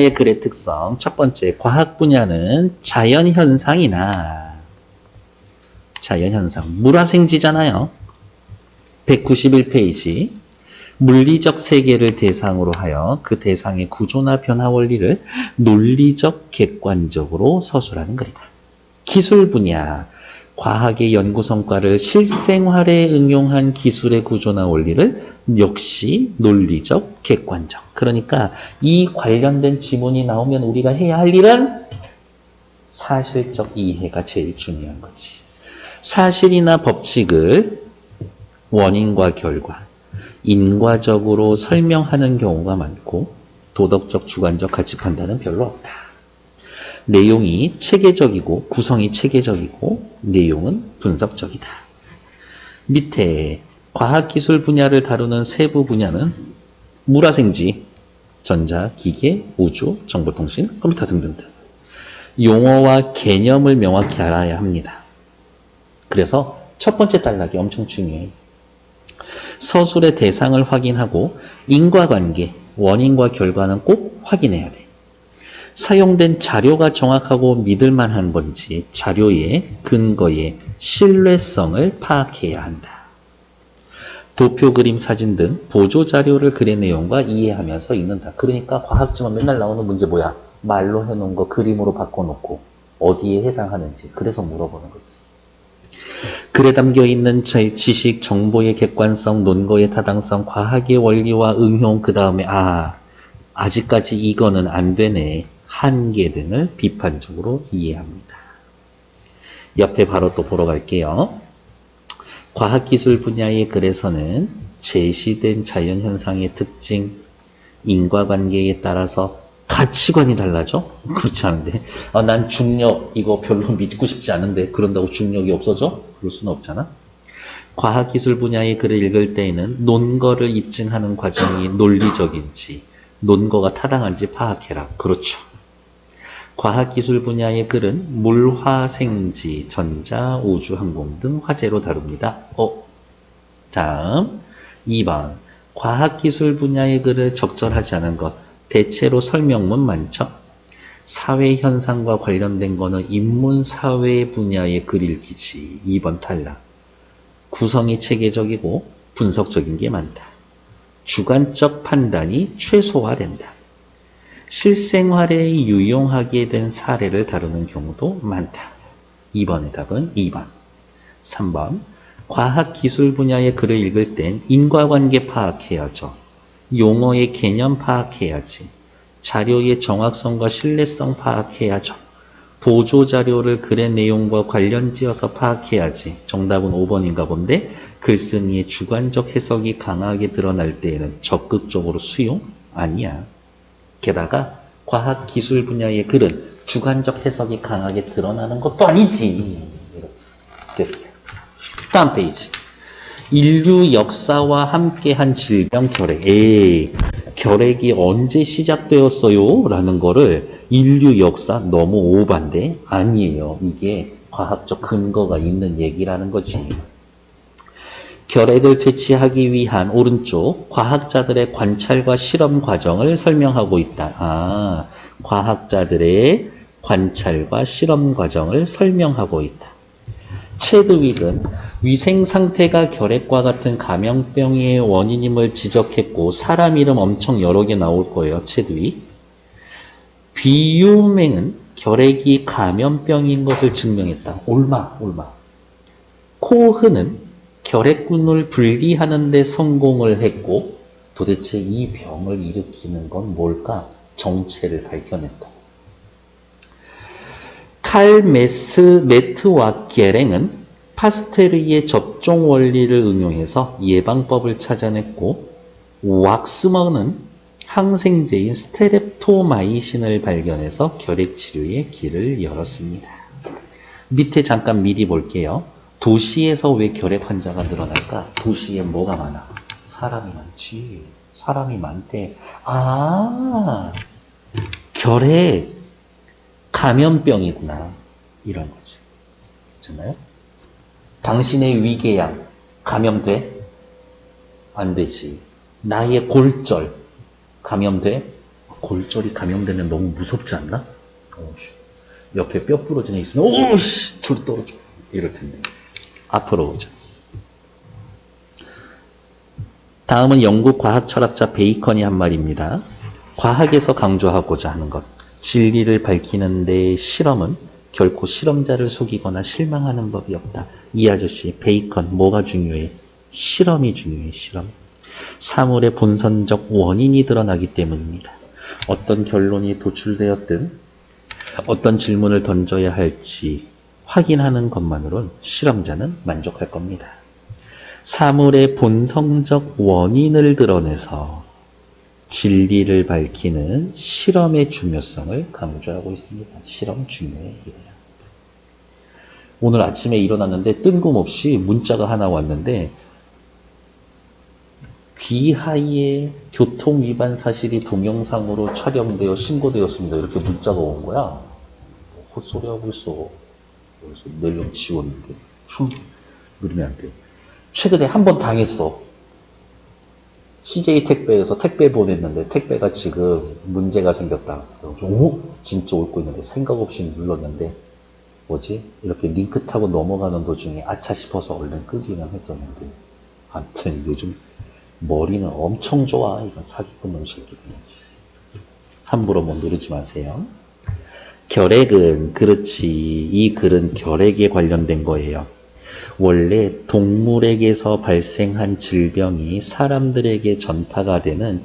분야의 글의 특성. 첫 번째, 과학 분야는 자연현상이나 자연현상, 물화생지잖아요. 191페이지. 물리적 세계를 대상으로 하여 그 대상의 구조나 변화 원리를 논리적 객관적으로 서술하는 글이다. 기술 분야, 과학의 연구 성과를 실생활에 응용한 기술의 구조나 원리를 역시 논리적 객관적. 그러니까 이 관련된 지문이 나오면 우리가 해야 할 일은 사실적 이해가 제일 중요한 거지. 사실이나 법칙을 원인과 결과, 인과적으로 설명하는 경우가 많고 도덕적, 주관적 가치 판단은 별로 없다. 내용이 체계적이고 구성이 체계적이고 내용은 분석적이다. 밑에 과학기술 분야를 다루는 세부 분야는 물화생지, 전자, 기계, 우주, 정보통신, 컴퓨터 등등등. 용어와 개념을 명확히 알아야 합니다. 그래서 첫 번째 단락이 엄청 중요해요. 서술의 대상을 확인하고 인과관계, 원인과 결과는 꼭 확인해야 돼. 사용된 자료가 정확하고 믿을만한 건지 자료의 근거의 신뢰성을 파악해야 한다. 도표, 그림, 사진 등 보조자료를 글의 내용과 이해하면서 읽는다. 그러니까 과학지만 맨날 나오는 문제 뭐야? 말로 해놓은 거 그림으로 바꿔놓고 어디에 해당하는지 그래서 물어보는 거지. 글에 담겨있는 지식, 정보의 객관성, 논거의 타당성, 과학의 원리와 응용, 그 다음에 아직까지 이거는 안 되네. 한계 등을 비판적으로 이해합니다. 옆에 바로 또 보러 갈게요. 과학기술 분야의 글에서는 제시된 자연현상의 특징, 인과관계에 따라서 가치관이 달라져? 그렇지 않은데. 난 중력 이거 별로 믿고 싶지 않은데 그런다고 중력이 없어져? 그럴 수는 없잖아. 과학기술 분야의 글을 읽을 때에는 논거를 입증하는 과정이 논리적인지 논거가 타당한지 파악해라. 그렇죠. 과학기술 분야의 글은 물화생지, 전자, 우주, 항공 등 화제로 다룹니다. 다음 2번. 과학기술 분야의 글을 적절하지 않은 것. 대체로 설명문 많죠. 사회현상과 관련된 거는 인문사회 분야의 글 읽기지. 2번 탈락. 구성이 체계적이고 분석적인 게 많다. 주관적 판단이 최소화된다. 실생활에 유용하게 된 사례를 다루는 경우도 많다. 2번의 답은 2번. 3번. 과학기술 분야의 글을 읽을 땐 인과관계 파악해야죠. 용어의 개념 파악해야지. 자료의 정확성과 신뢰성 파악해야죠. 보조자료를 글의 내용과 관련지어서 파악해야지. 정답은 5번인가 본데 글쓴이의 주관적 해석이 강하게 드러날 때에는 적극적으로 수용? 아니야. 게다가 과학기술 분야의 글은 주관적 해석이 강하게 드러나는 것도 아니지. 됐어요. 다음 페이지. 인류 역사와 함께한 질병 결핵. 결핵이 언제 시작되었어요? 라는 거를 인류 역사 너무 오반데 아니에요. 이게 과학적 근거가 있는 얘기라는 거지. 결핵을 퇴치하기 위한 오른쪽 과학자들의 관찰과 실험 과정을 설명하고 있다. 과학자들의 관찰과 실험 과정을 설명하고 있다. 체드윅은 위생 상태가 결핵과 같은 감염병의 원인임을 지적했고 사람 이름 엄청 여러 개 나올 거예요. 체드윅. 비유맹은 결핵이 감염병인 것을 증명했다. 옳마. 코흐는 결핵균을 분리하는 데 성공을 했고 도대체 이 병을 일으키는 건 뭘까? 정체를 밝혀냈다. 칼 메트와 게랭은 파스테르의 접종 원리를 응용해서 예방법을 찾아냈고 왁스먼은 항생제인 스테렙토마이신을 발견해서 결핵 치료의 길을 열었습니다. 밑에 잠깐 미리 볼게요. 도시에서 왜 결핵 환자가 늘어날까? 도시에 뭐가 많아? 사람이 많지. 사람이 많대. 결핵 감염병이구나. 이런 거죠. 있잖아요? 당신의 위궤양 감염돼? 안 되지. 나의 골절 감염돼? 골절이 감염되면 너무 무섭지 않나? 옆에 뼈 부러진 애 있으면 오씨 저리 떨어져 이럴 텐데 앞으로 오자. 다음은 영국 과학 철학자 베이컨이 한 말입니다. 과학에서 강조하고자 하는 것, 진리를 밝히는데 실험은 결코 실험자를 속이거나 실망하는 법이 없다. 이 아저씨 베이컨 뭐가 중요해? 실험이 중요해. 실험. 사물의 본선적 원인이 드러나기 때문입니다. 어떤 결론이 도출되었든 어떤 질문을 던져야 할지 확인하는 것만으로는 실험자는 만족할 겁니다. 사물의 본성적 원인을 드러내서 진리를 밝히는 실험의 중요성을 강조하고 있습니다. 실험 중요해. 이래요. 오늘 아침에 일어났는데 뜬금없이 문자가 하나 왔는데 귀하의 교통위반 사실이 동영상으로 촬영되어 신고되었습니다. 이렇게 문자가 온 거야. 헛소리하고 있어. 그래서 내용 지웠는데 누르면 안 돼. 최근에 한 번 당했어. CJ 택배에서 택배 보냈는데 택배가 지금 문제가 생겼다. 그래서 오? 진짜 옳고 있는데 생각 없이 눌렀는데 뭐지? 이렇게 링크 타고 넘어가는 도중에 아차 싶어서 얼른 끄기는 했었는데 아무튼 요즘 머리는 엄청 좋아. 이건 사기꾼 놈 새끼들. 함부로 뭐 누르지 마세요. 결핵은 그렇지. 이 글은 결핵에 관련된 거예요. 원래 동물에게서 발생한 질병이 사람들에게 전파가 되는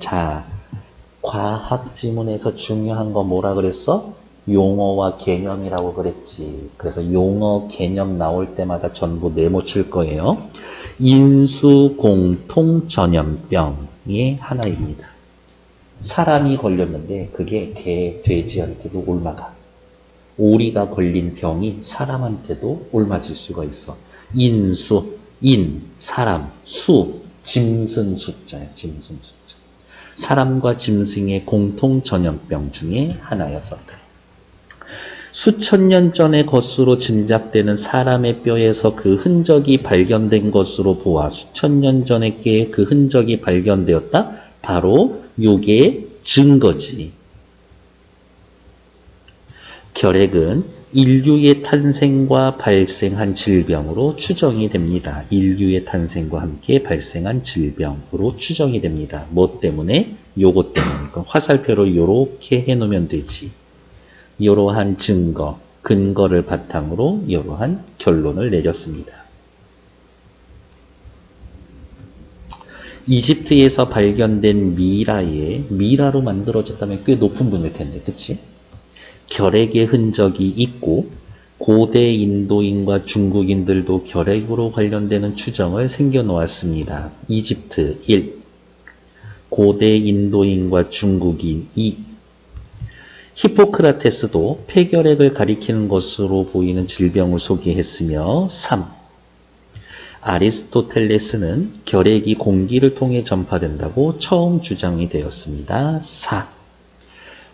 과학 지문에서 중요한 거 뭐라 그랬어? 용어와 개념이라고 그랬지. 그래서 용어 개념 나올 때마다 전부 메모 칠 거예요. 인수공통전염병의 하나입니다. 사람이 걸렸는데 그게 개, 돼지한테도 옮아가. 오리가 걸린 병이 사람한테도 옮아질 수가 있어. 인수, 사람, 짐승 숫자야. 짐승 숫자. 사람과 짐승의 공통전염병 중에 하나였었다. 수천 년 전의 것으로 짐작되는 사람의 뼈에서 그 흔적이 발견된 것으로 보아 수천 년 전에 그 흔적이 발견되었다? 바로 요게 증거지. 결핵은 인류의 탄생과 발생한 질병으로 추정이 됩니다. 인류의 탄생과 함께 발생한 질병으로 추정이 됩니다. 뭐 때문에? 요거 때문에. 화살표로 요렇게 해놓으면 되지. 이러한 증거, 근거를 바탕으로 이러한 결론을 내렸습니다. 이집트에서 발견된 미라로 만들어졌다면 꽤 높은 분일 텐데, 그치? 결핵의 흔적이 있고 고대 인도인과 중국인들도 결핵으로 관련되는 추정을 생겨놓았습니다. 이집트 1, 고대 인도인과 중국인 2, 히포크라테스도 폐결핵을 가리키는 것으로 보이는 질병을 소개했으며 3. 아리스토텔레스는 결핵이 공기를 통해 전파된다고 처음 주장이 되었습니다. 4.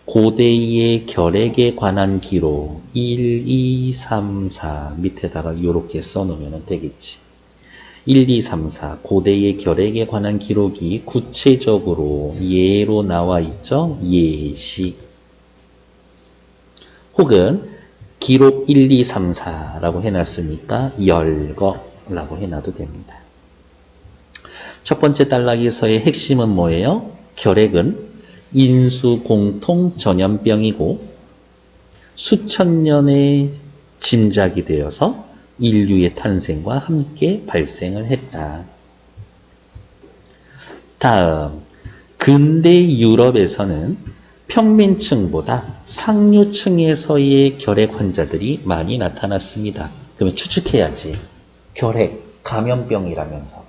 고대의 결핵에 관한 기록 1, 2, 3, 4 밑에다가 이렇게 써놓으면 되겠지. 1, 2, 3, 4 고대의 결핵에 관한 기록이 구체적으로 예로 나와 있죠. 예시 혹은 기록 1, 2, 3, 4라고 해놨으니까 열거라고 해놔도 됩니다. 첫 번째 단락에서의 핵심은 뭐예요? 결핵은 인수공통전염병이고 수천 년의 짐작이 되어서 인류의 탄생과 함께 발생을 했다. 다음, 근대 유럽에서는 평민층보다 상류층에서의 결핵 환자들이 많이 나타났습니다. 그러면 추측해야지. 결핵, 감염병이라면서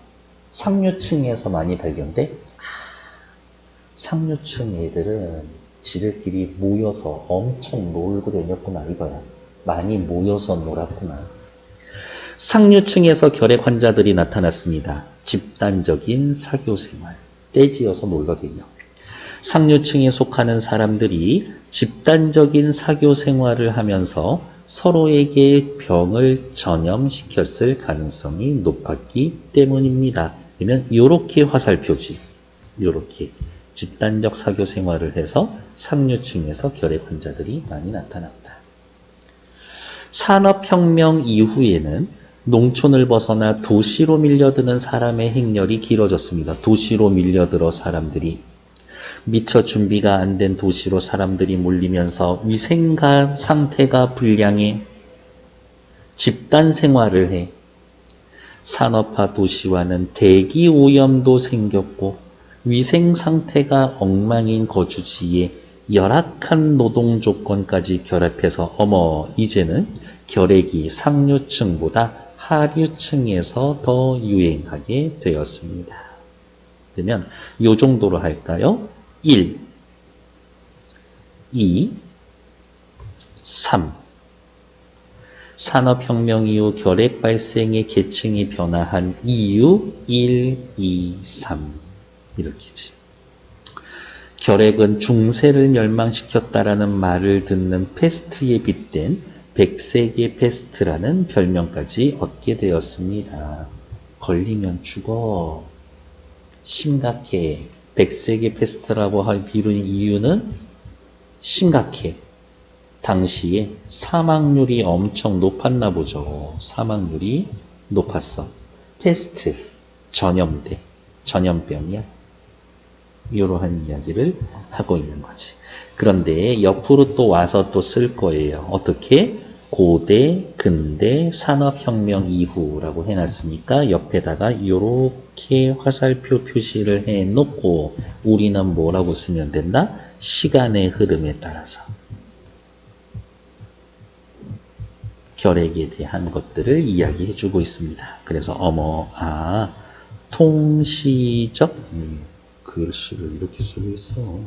상류층에서 많이 발견돼? 상류층 애들은 지들끼리 모여서 엄청 놀고 다녔구나 이거야. 많이 모여서 놀았구나. 상류층에서 결핵 환자들이 나타났습니다. 집단적인 사교생활, 떼지어서 놀거든요. 상류층에 속하는 사람들이 집단적인 사교생활을 하면서 서로에게 병을 전염시켰을 가능성이 높았기 때문입니다. 그러면 이렇게 화살표지. 이렇게 집단적 사교 생활을 해서 상류층에서 결핵 환자들이 많이 나타났다. 산업혁명 이후에는 농촌을 벗어나 도시로 밀려드는 사람의 행렬이 길어졌습니다. 도시로 밀려들어 사람들이 미처 준비가 안 된 도시로 사람들이 몰리면서 위생가 상태가 불량해 집단 생활을 해 산업화 도시화는 대기 오염도 생겼고 위생 상태가 엉망인 거주지에 열악한 노동 조건까지 결합해서 어머 이제는 결핵이 상류층보다 하류층에서 더 유행하게 되었습니다. 그러면 이 정도로 할까요? 1, 2, 3. 산업혁명 이후 결핵 발생의 계층이 변화한 이유 1, 2, 3 이렇게지. 결핵은 중세를 멸망시켰다라는 말을 듣는 페스트에 빗댄 백세계 페스트라는 별명까지 얻게 되었습니다. 걸리면 죽어. 심각해. 백세계 페스트라고 비른 이유는 심각해. 당시에 사망률이 엄청 높았나 보죠. 사망률이 높았어. 페스트, 전염대, 전염병이야. 이러한 이야기를 하고 있는 거지. 그런데 옆으로 또 와서 또 쓸 거예요. 어떻게? 고대, 근대, 산업혁명 이후라고 해놨으니까 옆에다가 이렇게 화살표 표시를 해놓고 우리는 뭐라고 쓰면 된다? 시간의 흐름에 따라서. 결핵에 대한 것들을 이야기해 주고 있습니다. 그래서 통시적 글씨를 이렇게 쓰고 있어.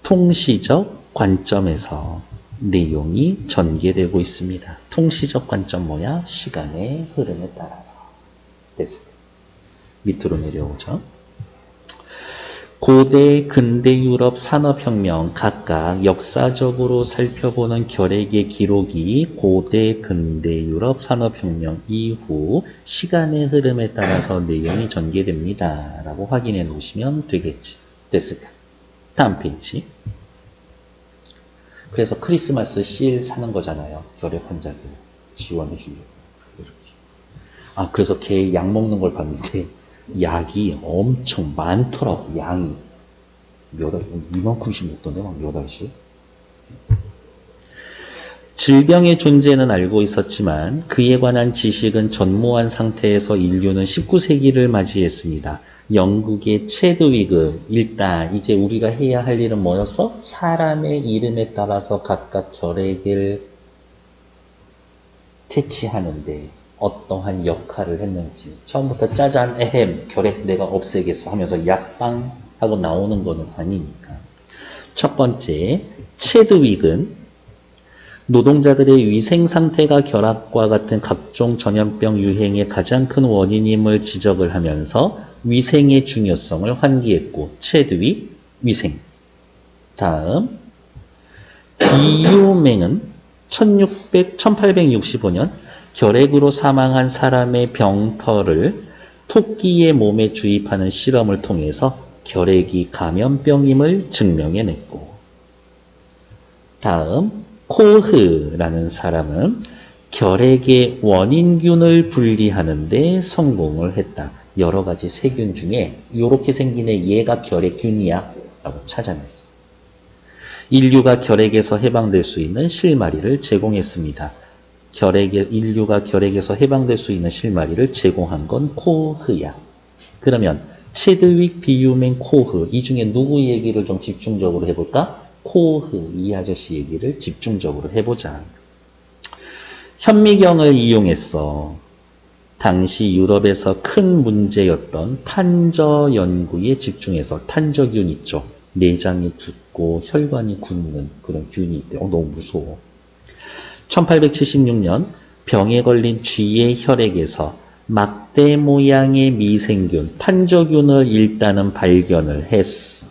통시적 관점에서 내용이 전개되고 있습니다. 통시적 관점 뭐야? 시간의 흐름에 따라서. 됐습니다. 밑으로 내려오죠. 고대, 근대 유럽 산업혁명 각각 역사적으로 살펴보는 결핵의 기록이 고대, 근대 유럽 산업혁명 이후 시간의 흐름에 따라서 내용이 전개됩니다. 라고 확인해 놓으시면 되겠지. 됐을까? 다음 페이지. 그래서 크리스마스 실 사는 거잖아요. 결핵 환자들 지원해 주려고. 이렇게. 그래서 걔 약 먹는 걸 봤는데 약이 엄청 많더라고. 양이 이만큼씩 먹던데 막 몇 알씩. 질병의 존재는 알고 있었지만 그에 관한 지식은 전무한 상태에서 인류는 19세기를 맞이했습니다. 영국의 체드위그, 일단 이제 우리가 해야 할 일은 뭐였어? 사람의 이름에 따라서 각각 결핵을 퇴치하는데 어떠한 역할을 했는지. 처음부터 짜잔 에헴 결핵 내가 없애겠어 하면서 약방 하고 나오는 거는 아니니까. 첫 번째, 체드윅은 노동자들의 위생 상태가 결핵과 같은 각종 전염병 유행의 가장 큰 원인임을 지적을 하면서 위생의 중요성을 환기했고, 체드윅 위생. 다음, 비유맹은 1865년 결핵으로 사망한 사람의 병터를 토끼의 몸에 주입하는 실험을 통해서 결핵이 감염병임을 증명해냈고, 다음 코흐라는 사람은 결핵의 원인균을 분리하는 데 성공을 했다. 여러 가지 세균 중에 이렇게 생긴 얘가 결핵균이야 라고 찾아냈어. 인류가 결핵에서 해방될 수 있는 실마리를 제공했습니다. 인류가 결핵에서 해방될 수 있는 실마리를 제공한 건 코흐야. 그러면 체드윅, 비유맹, 코흐 이 중에 누구 얘기를 좀 집중적으로 해볼까? 코흐 이 아저씨 얘기를 집중적으로 해보자. 현미경을 이용했어. 당시 유럽에서 큰 문제였던 탄저 연구에 집중해서 탄저균 있죠. 내장이 붓고 혈관이 굳는 그런 균이 있대. 너무 무서워. 1876년 병에 걸린 쥐의 혈액에서 막대 모양의 미생균, 탄저균을 일단은 발견을 했어.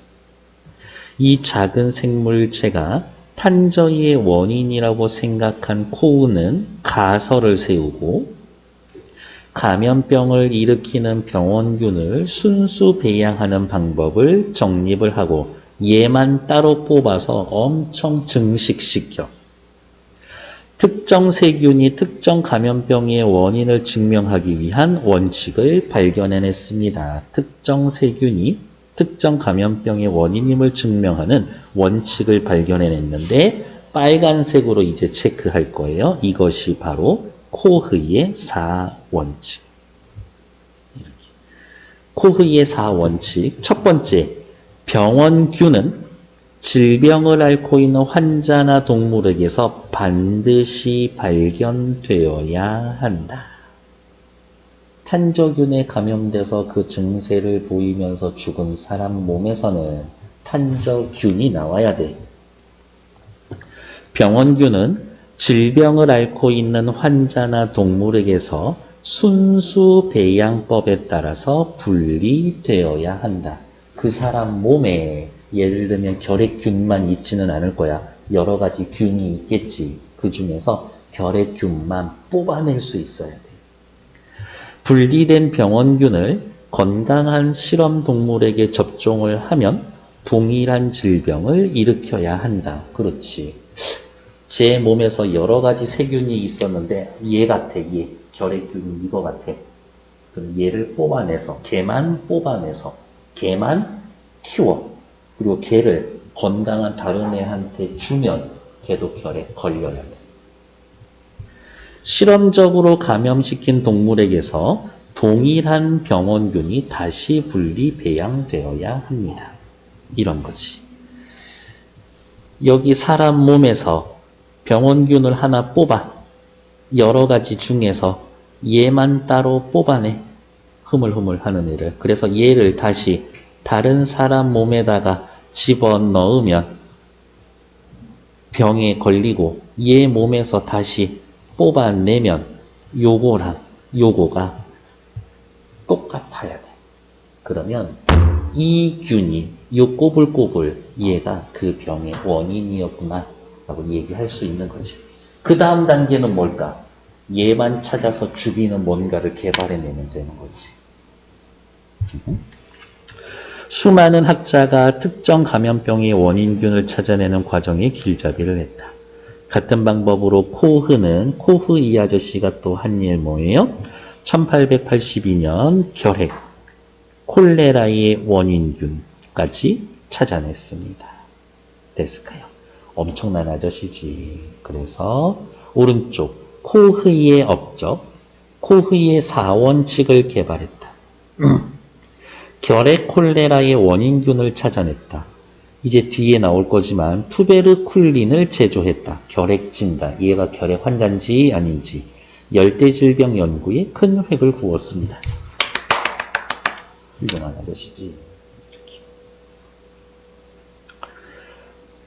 이 작은 생물체가 탄저의 원인이라고 생각한 코우는 가설을 세우고 감염병을 일으키는 병원균을 순수 배양하는 방법을 정립을 하고 얘만 따로 뽑아서 엄청 증식시켜. 특정 세균이 특정 감염병의 원인을 증명하기 위한 원칙을 발견해냈습니다. 특정 세균이 특정 감염병의 원인임을 증명하는 원칙을 발견해냈는데 빨간색으로 이제 체크할 거예요. 이것이 바로 코흐의 4원칙. 코흐의 4원칙. 첫 번째, 병원균은 질병을 앓고 있는 환자나 동물에게서 반드시 발견되어야 한다. 탄저균에 감염돼서 그 증세를 보이면서 죽은 사람 몸에서는 탄저균이 나와야 돼. 병원균은 질병을 앓고 있는 환자나 동물에게서 순수 배양법에 따라서 분리되어야 한다. 그 사람 몸에 예를 들면 결핵균만 있지는 않을 거야. 여러 가지 균이 있겠지. 그 중에서 결핵균만 뽑아낼 수 있어야 돼. 분리된 병원균을 건강한 실험 동물에게 접종을 하면 동일한 질병을 일으켜야 한다. 그렇지. 제 몸에서 여러 가지 세균이 있었는데 얘 같아. 얘 결핵균이 이거 같아. 그럼 얘를 뽑아내서 걔만 뽑아내서 걔만 키워. 그리고 걔를 건강한 다른 애한테 주면 걔도 결핵 걸려야 돼. 실험적으로 감염시킨 동물에게서 동일한 병원균이 다시 분리 배양되어야 합니다. 이런 거지. 여기 사람 몸에서 병원균을 하나 뽑아. 여러 가지 중에서 얘만 따로 뽑아내. 흐물흐물 하는 애를. 그래서 얘를 다시 다른 사람 몸에다가 집어넣으면 병에 걸리고 얘 몸에서 다시 뽑아내면 요거랑 요거가 똑같아야 돼. 그러면 이 균이 요 꼬불꼬불 얘가 그 병의 원인이었구나 라고 얘기할 수 있는 거지. 그 다음 단계는 뭘까? 얘만 찾아서 죽이는 뭔가를 개발해내면 되는 거지. 수많은 학자가 특정 감염병의 원인균을 찾아내는 과정에 길잡이를 했다. 같은 방법으로 코흐 이 아저씨가 또 한 일 뭐예요? 1882년 결핵, 콜레라의 원인균까지 찾아냈습니다. 됐을까요? 엄청난 아저씨지. 그래서 오른쪽 코흐의 업적, 코흐의 4원칙을 개발했다. 결핵 콜레라의 원인균을 찾아냈다. 이제 뒤에 나올 거지만 투베르쿨린을 제조했다. 결핵 진단, 얘가 결핵 환자인지 아닌지 열대질병 연구에 큰 획을 그었습니다. 훌륭한 아저씨지.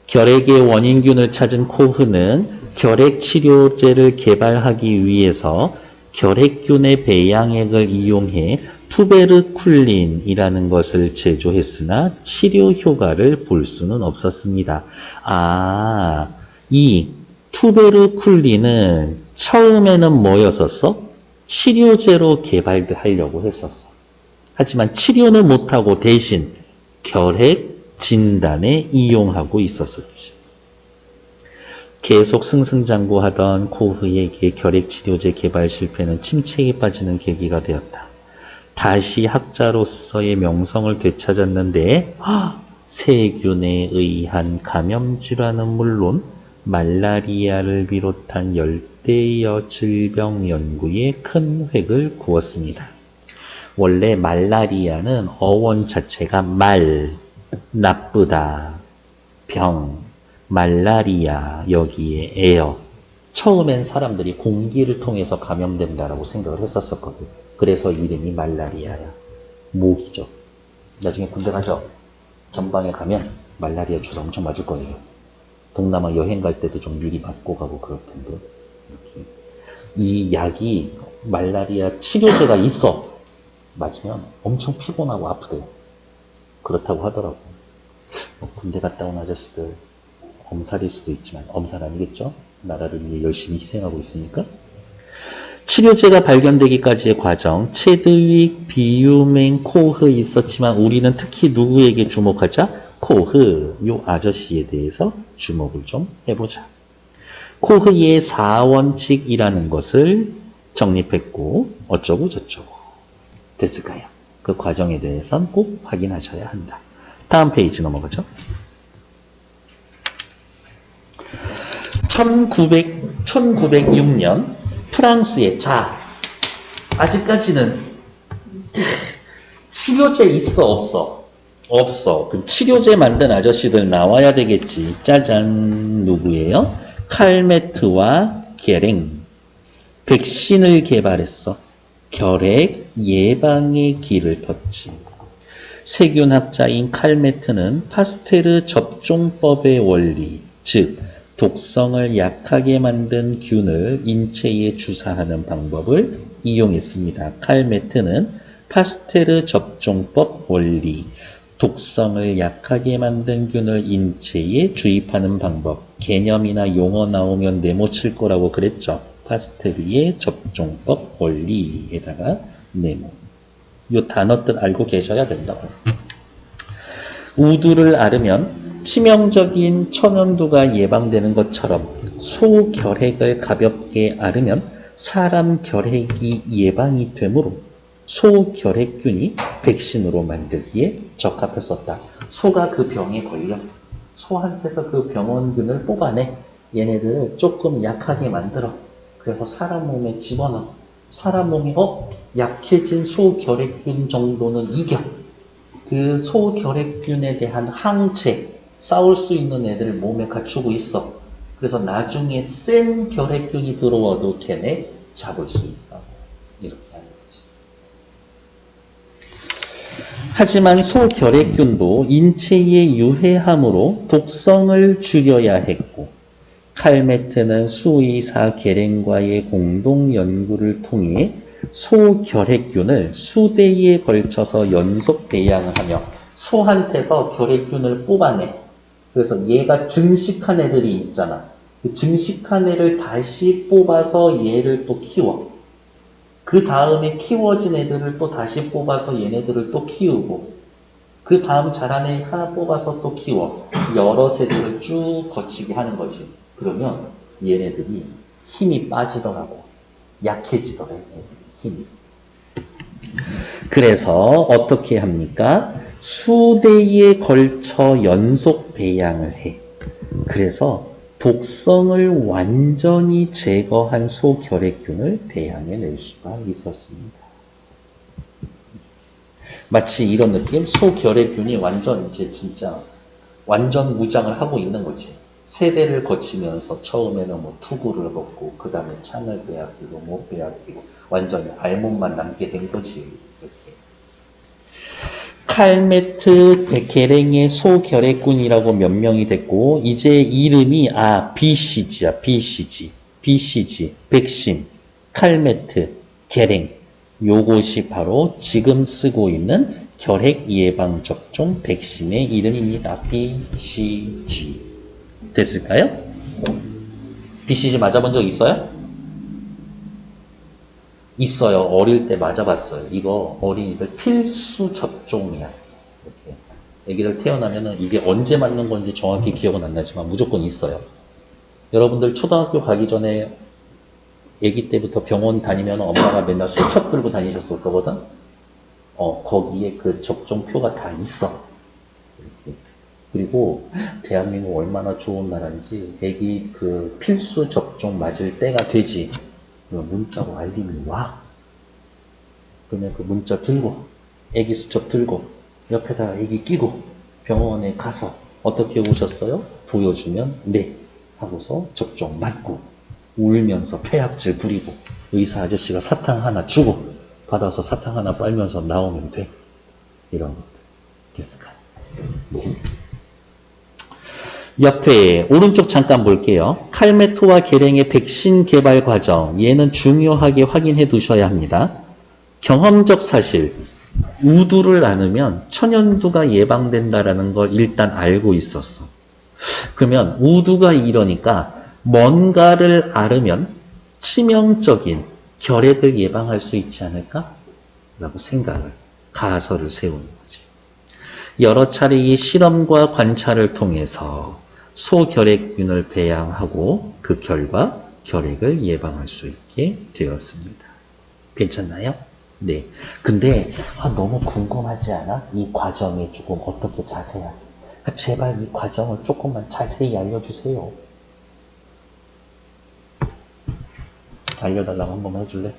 결핵의 원인균을 찾은 코흐는 결핵 치료제를 개발하기 위해서 결핵균의 배양액을 이용해 투베르쿨린이라는 것을 제조했으나 치료 효과를 볼 수는 없었습니다. 이 투베르쿨린은 처음에는 뭐였었어? 치료제로 개발하려고 했었어. 하지만 치료는 못하고 대신 결핵 진단에 이용하고 있었었지. 계속 승승장구하던 코흐에게 결핵 치료제 개발 실패는 침체에 빠지는 계기가 되었다. 다시 학자로서의 명성을 되찾았는데 세균에 의한 감염 질환은 물론 말라리아를 비롯한 열대여 질병 연구에 큰 획을 그었습니다. 원래 말라리아는 어원 자체가 나쁘다, 병, 말라리아, 여기에 에어. 처음엔 사람들이 공기를 통해서 감염된다라고 생각을 했었거든. 그래서 이름이 말라리아야. 모기죠. 나중에 군대 가서 전방에 가면 말라리아 주사 엄청 맞을 거예요. 동남아 여행 갈 때도 좀 미리 맞고 가고 그럴 텐데. 이렇게. 이 약이 말라리아 치료제가 있어. 맞으면 엄청 피곤하고 아프대요. 그렇다고 하더라고. 군대 갔다 온 아저씨들 엄살일 수도 있지만 엄살 아니겠죠? 나라를 위해 열심히 희생하고 있으니까. 치료제가 발견되기까지의 과정, 체드윅, 비유맹, 코흐 있었지만 우리는 특히 누구에게 주목하자? 코흐, 요 아저씨에 대해서 주목을 좀 해보자. 코흐의 4원칙이라는 것을 정립했고 어쩌고 저쩌고 됐을까요? 그 과정에 대해서는 꼭 확인하셔야 한다. 다음 페이지 넘어가죠. 1906년 프랑스의 아직까지는 치료제 있어 없어? 없어. 그럼 치료제 만든 아저씨들 나와야 되겠지. 짜잔, 누구예요? 칼메트와 게랭. 백신을 개발했어. 결핵 예방의 길을 텄지. 세균학자인 칼메트는 파스테르 접종법의 원리, 즉 독성을 약하게 만든 균을 인체에 주사하는 방법을 이용했습니다. 칼메트는 파스테르 접종법 원리, 독성을 약하게 만든 균을 인체에 주입하는 방법, 개념이나 용어 나오면 네모 칠 거라고 그랬죠. 파스테르의 접종법 원리에다가 네모. 이 단어들 알고 계셔야 된다고. 우두를 앓으면 치명적인 천연두가 예방되는 것처럼 소결핵을 가볍게 앓으면 사람 결핵이 예방이 되므로 소결핵균이 백신으로 만들기에 적합했었다. 소가 그 병에 걸려. 소한테서 그 병원균을 뽑아내. 얘네들을 조금 약하게 만들어. 그래서 사람 몸에 집어넣어. 사람 몸이 약해진 소결핵균 정도는 이겨. 그 소결핵균에 대한 항체, 싸울 수 있는 애들을 몸에 갖추고 있어. 그래서 나중에 센 결핵균이 들어와도 걔네 잡을 수 있다고. 이렇게 하는 거지. 하지만 소결핵균도 인체에 유해함으로 독성을 줄여야 했고, 칼메트는 수의사 게랭과의 공동 연구를 통해 소결핵균을 수대에 걸쳐서 연속 배양을 하며 소한테서 결핵균을 뽑아내. 그래서 얘가 증식한 애들이 있잖아. 그 증식한 애를 다시 뽑아서 얘를 또 키워. 그 다음에 키워진 애들을 또 다시 뽑아서 얘네들을 또 키우고, 그 다음 자란 애 하나 뽑아서 또 키워. 여러 세대를 쭉 거치게 하는 거지. 그러면 얘네들이 힘이 빠지더라고. 약해지더래, 힘이. 그래서 어떻게 합니까? 수대에 걸쳐 연속 배양을 해. 그래서 독성을 완전히 제거한 소결핵균을 배양해낼 수가 있었습니다. 마치 이런 느낌? 소결핵균이 완전 이제 진짜 완전 무장을 하고 있는 거지. 세대를 거치면서 처음에는 뭐 투구를 먹고 그 다음에 창을 빼앗기고 못 빼앗기고 완전히 알몸만 남게 된 거지. 이렇게. 칼메트 게랭의 소결핵균이라고 명명이 됐고 이제 이름이 BCG야. BCG 백신 칼메트 게랭 요것이 바로 지금 쓰고 있는 결핵 예방 접종 백신의 이름입니다. BCG 됐을까요? BCG 맞아본 적 있어요? 있어요. 어릴 때 맞아봤어요. 이거 어린이들 필수 접종이야. 이렇게. 애기들 태어나면은 이게 언제 맞는 건지 정확히 기억은 안 나지만 무조건 있어요. 여러분들 초등학교 가기 전에 애기 때부터 병원 다니면 엄마가 맨날 수첩 들고 다니셨을 거거든? 거기에 그 접종표가 다 있어. 이렇게. 그리고 대한민국 얼마나 좋은 나라인지 애기 그 필수 접종 맞을 때가 되지. 문자로 알림이 와. 그러면 그 문자 들고 애기 수첩 들고 옆에다가 애기 끼고 병원에 가서 어떻게 오셨어요? 보여주면 네 하고서 접종 맞고 울면서 폐악질 부리고 의사 아저씨가 사탕 하나 주고 받아서 사탕 하나 빨면서 나오면 돼. 이런 것들 됐을까요? 네. 옆에 오른쪽 잠깐 볼게요. 칼메토와 게랭의 백신 개발 과정, 얘는 중요하게 확인해 두셔야 합니다. 경험적 사실, 우두를 앓으면 천연두가 예방된다라는 걸 일단 알고 있었어. 그러면 우두가 이러니까 뭔가를 앓으면 치명적인 결핵을 예방할 수 있지 않을까? 라고 가설을 세우는 거지. 여러 차례의 실험과 관찰을 통해서 소결핵균을 배양하고 그 결과 결핵을 예방할 수 있게 되었습니다. 괜찮나요? 네. 근데 너무 궁금하지 않아? 이 과정이 조금 어떻게 자세하게. 제발 이 과정을 조금만 자세히 알려주세요. 알려달라고 한 번만 해줄래?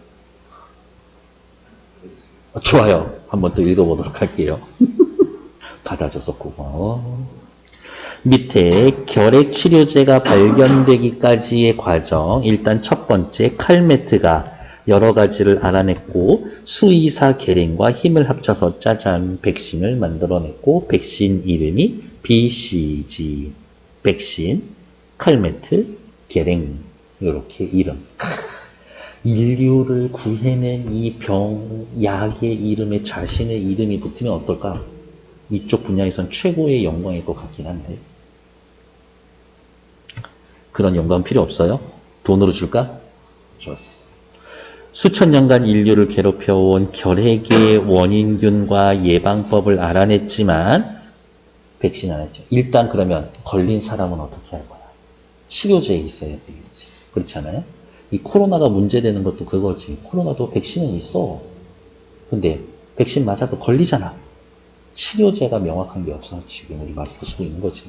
좋아요. 한번 또 읽어보도록 할게요. 받아줘서 고마워. 밑에 결핵 치료제가 발견되기까지의 과정. 일단 첫 번째 칼메트가 여러 가지를 알아냈고 수의사 계랭과 힘을 합쳐서 짜잔 백신을 만들어냈고 백신 이름이 BCG 백신 칼메트 계랭 이렇게 이름. 인류를 구해낸 이 약의 이름에 자신의 이름이 붙으면 어떨까? 이쪽 분야에선 최고의 영광일 것 같긴 한데. 그런 영광 필요 없어요? 돈으로 줄까? 좋았어. 수천 년간 인류를 괴롭혀온 결핵의 원인균과 예방법을 알아냈지만 백신 안 했죠. 일단 그러면 걸린 사람은 어떻게 할 거야? 치료제에 있어야 되겠지. 그렇지 않아요? 이 코로나가 문제되는 것도 그거지. 코로나도 백신은 있어. 근데 백신 맞아도 걸리잖아. 치료제가 명확한 게 없어서 지금 우리 마스크 쓰고 있는 거지.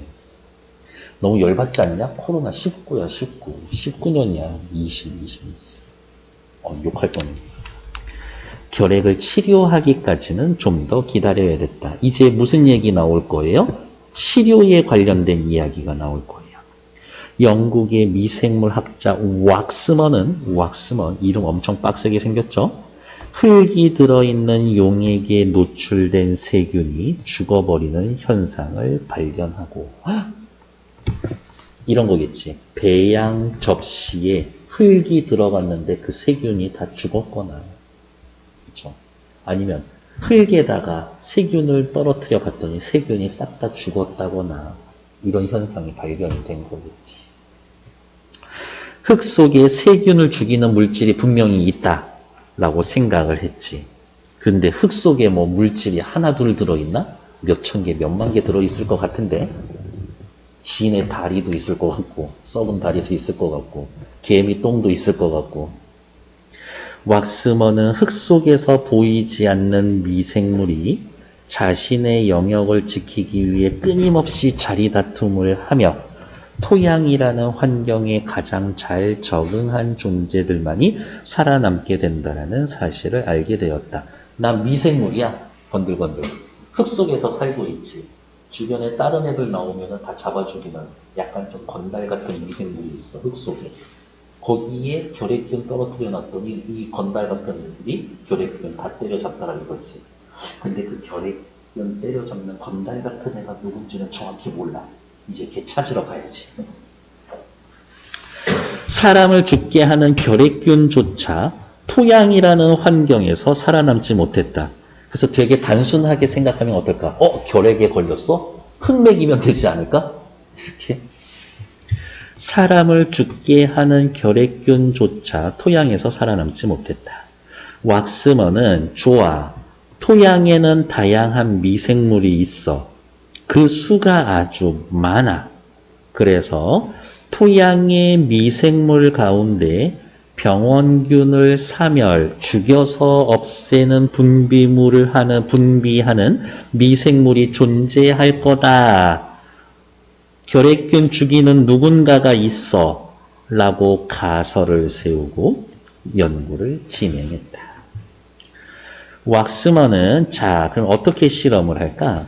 너무 열받지 않냐? 코로나 19야, 19. 19년이야. 20. 욕할 뻔. 결핵을 치료하기까지는 좀 더 기다려야 됐다. 이제 무슨 얘기 나올 거예요? 치료에 관련된 이야기가 나올 거예요. 영국의 미생물 학자 왁스먼 이름 엄청 빡세게 생겼죠? 흙이 들어있는 용액에 노출된 세균이 죽어버리는 현상을 발견하고 이런 거겠지. 배양 접시에 흙이 들어갔는데 그 세균이 다 죽었거나 그렇죠? 아니면 흙에다가 세균을 떨어뜨려 봤더니 세균이 싹 다 죽었다거나 이런 현상이 발견이 된 거겠지. 흙 속에 세균을 죽이는 물질이 분명히 있다라고 생각을 했지. 근데 흙 속에 뭐 물질이 하나 둘 들어있나? 몇천 개, 몇만 개 들어있을 것 같은데 진의 다리도 있을 것 같고 썩은 다리도 있을 것 같고 개미 똥도 있을 것 같고 왁스먼은 흙 속에서 보이지 않는 미생물이 자신의 영역을 지키기 위해 끊임없이 자리다툼을 하며 토양이라는 환경에 가장 잘 적응한 존재들만이 살아남게 된다는 사실을 알게 되었다. 난 미생물이야. 건들건들. 흙 속에서 살고 있지. 주변에 다른 애들 나오면 다 잡아주기만 약간 좀 건달 같은 미생물이 있어. 흙 속에. 거기에 결핵균 떨어뜨려 놨더니 이 건달 같은 애들이 결핵균 다 때려잡더라 이거지. 근데 그 결핵균 때려잡는 건달 같은 애가 누군지는 정확히 몰라. 이제 걔 찾으러 가야지. 사람을 죽게 하는 결핵균조차 토양이라는 환경에서 살아남지 못했다. 그래서 되게 단순하게 생각하면 어떨까? 결핵에 걸렸어? 흙맥이면 되지 않을까? 이렇게. 사람을 죽게 하는 결핵균조차 토양에서 살아남지 못했다. 왁스먼은 좋아. 토양에는 다양한 미생물이 있어. 그 수가 아주 많아. 그래서 토양의 미생물 가운데 병원균을 죽여서 없애는 분비하는 미생물이 존재할 거다. 결핵균 죽이는 누군가가 있어. 라고 가설을 세우고 연구를 진행했다. 왁스먼은 그럼 어떻게 실험을 할까?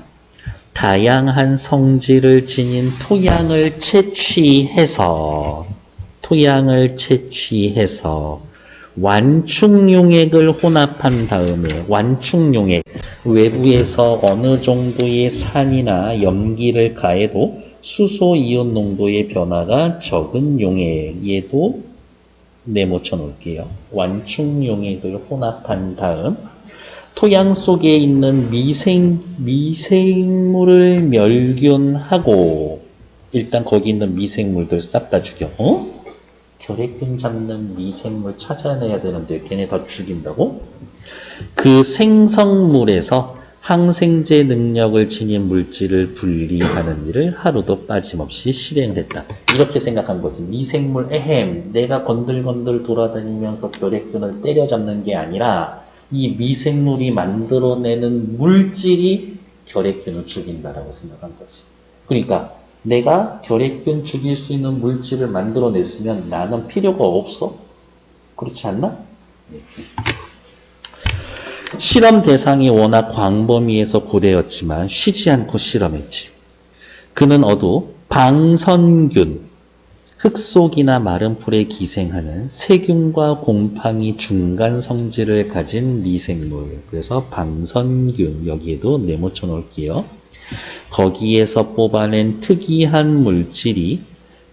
다양한 성질을 지닌 토양을 채취해서 완충용액을 혼합한 다음에 완충용액 외부에서 어느 정도의 산이나 염기를 가해도 수소이온 농도의 변화가 적은 용액에도 내모쳐 놓을게요. 완충용액을 혼합한 다음 토양 속에 있는 미생물을 멸균하고 일단 거기 있는 미생물들 싹 다 죽여. 결핵균 잡는 미생물 찾아내야 되는데 걔네 다 죽인다고? 그 생성물에서 항생제 능력을 지닌 물질을 분리하는 일을 하루도 빠짐없이 실행을 했다. 이렇게 생각한 거지. 미생물 내가 건들건들 돌아다니면서 결핵균을 때려잡는 게 아니라 이 미생물이 만들어내는 물질이 결핵균을 죽인다라고 생각한 거지. 그러니까 내가 결핵균 죽일 수 있는 물질을 만들어냈으면 나는 필요가 없어? 그렇지 않나? 실험 대상이 워낙 광범위해서 고되었지만 쉬지 않고 실험했지. 그는 방선균, 흙 속이나 마른 풀에 기생하는 세균과 곰팡이 중간 성질을 가진 미생물. 그래서 방선균, 여기에도 네모쳐 놓을게요. 거기에서 뽑아낸 특이한 물질이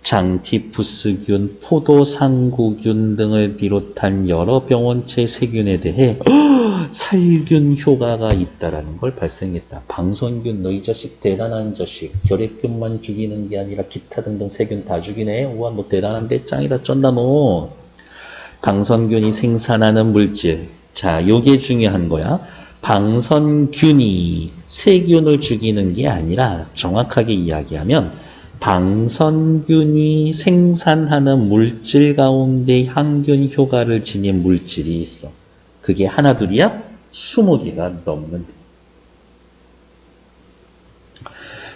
장티푸스균, 포도상구균 등을 비롯한 여러 병원체 세균에 대해 살균 효과가 있다라는 걸 발생했다. 방선균, 너 이 자식 대단한 자식. 결핵균만 죽이는 게 아니라 기타 등등 세균 다 죽이네. 우와, 너 대단한데 짱이다 쩐다 너. 방선균이 생산하는 물질. 자, 요게 중요한 거야. 방선균이 세균을 죽이는 게 아니라 정확하게 이야기하면 방선균이 생산하는 물질 가운데 항균 효과를 지닌 물질이 있어. 그게 하나 둘이야? 20개가 넘는데.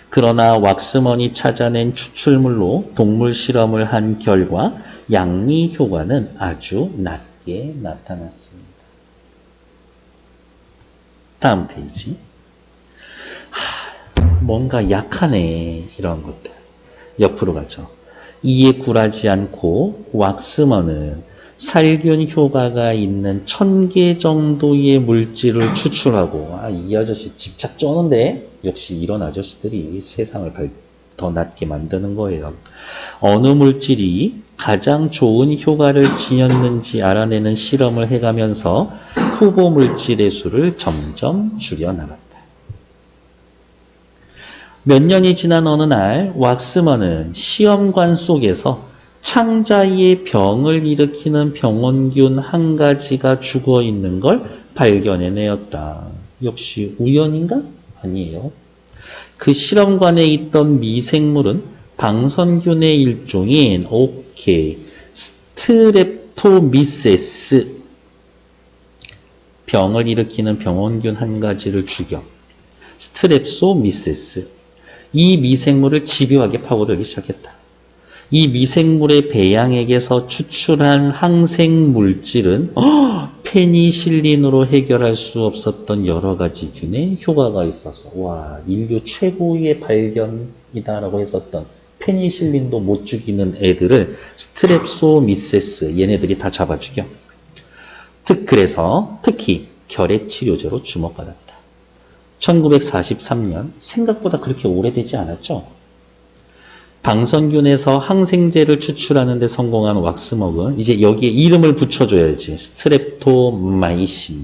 그러나 왁스먼이 찾아낸 추출물로 동물 실험을 한 결과 양리 효과는 아주 낮게 나타났습니다. 다음 페이지. 뭔가 약하네, 이런 것들. 옆으로 가죠. 이에 굴하지 않고 왁스먼은 살균 효과가 있는 1000개 정도의 물질을 추출하고, 이 아저씨 집착 쩌는데? 역시 이런 아저씨들이 세상을 더 낫게 만드는 거예요. 어느 물질이 가장 좋은 효과를 지녔는지 알아내는 실험을 해가면서 후보 물질의 수를 점점 줄여나갔다. 몇 년이 지난 어느 날 왁스먼은 시험관 속에서 창자의 병을 일으키는 병원균 한 가지가 죽어 있는 걸 발견해내었다. 역시 우연인가? 아니에요. 그 실험관에 있던 미생물은 방선균의 일종인 스트랩토미세스, 병을 일으키는 병원균 한 가지를 죽여. 스트랩소미세스. 이 미생물을 집요하게 파고들기 시작했다. 이 미생물의 배양액에서 추출한 항생 물질은 페니실린으로 해결할 수 없었던 여러 가지 균에 효과가 있었어. 와, 인류 최고의 발견이다라고 했었던 페니실린도 못 죽이는 애들을 스트랩소미세스, 얘네들이 다 잡아 죽여. 그래서 특히 결핵 치료제로 주목받았다. 1943년, 생각보다 그렇게 오래되지 않았죠? 방선균에서 항생제를 추출하는 데 성공한 왁스먹은 이제 여기에 이름을 붙여줘야지. 스트랩토마이신.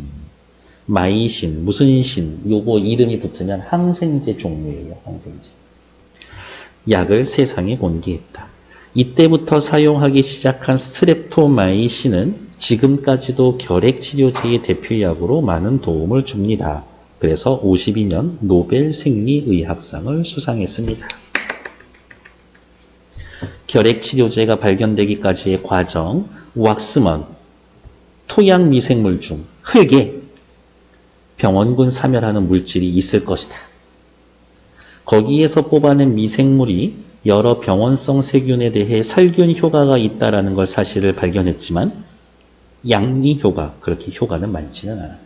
마이신, 무슨 신, 요거 이름이 붙으면 항생제 종류예요. 항생제. 약을 세상에 공개했다. 이때부터 사용하기 시작한 스트랩토마이신은 지금까지도 결핵 치료제의 대표약으로 많은 도움을 줍니다. 그래서 52년 노벨 생리의학상을 수상했습니다. 결핵 치료제가 발견되기까지의 과정, 왁스먼, 토양 미생물 중 흙에 병원균 사멸하는 물질이 있을 것이다. 거기에서 뽑아낸 미생물이 여러 병원성 세균에 대해 살균 효과가 있다는 걸 사실을 발견했지만 양리 효과, 그렇게 효과는 많지는 않았다.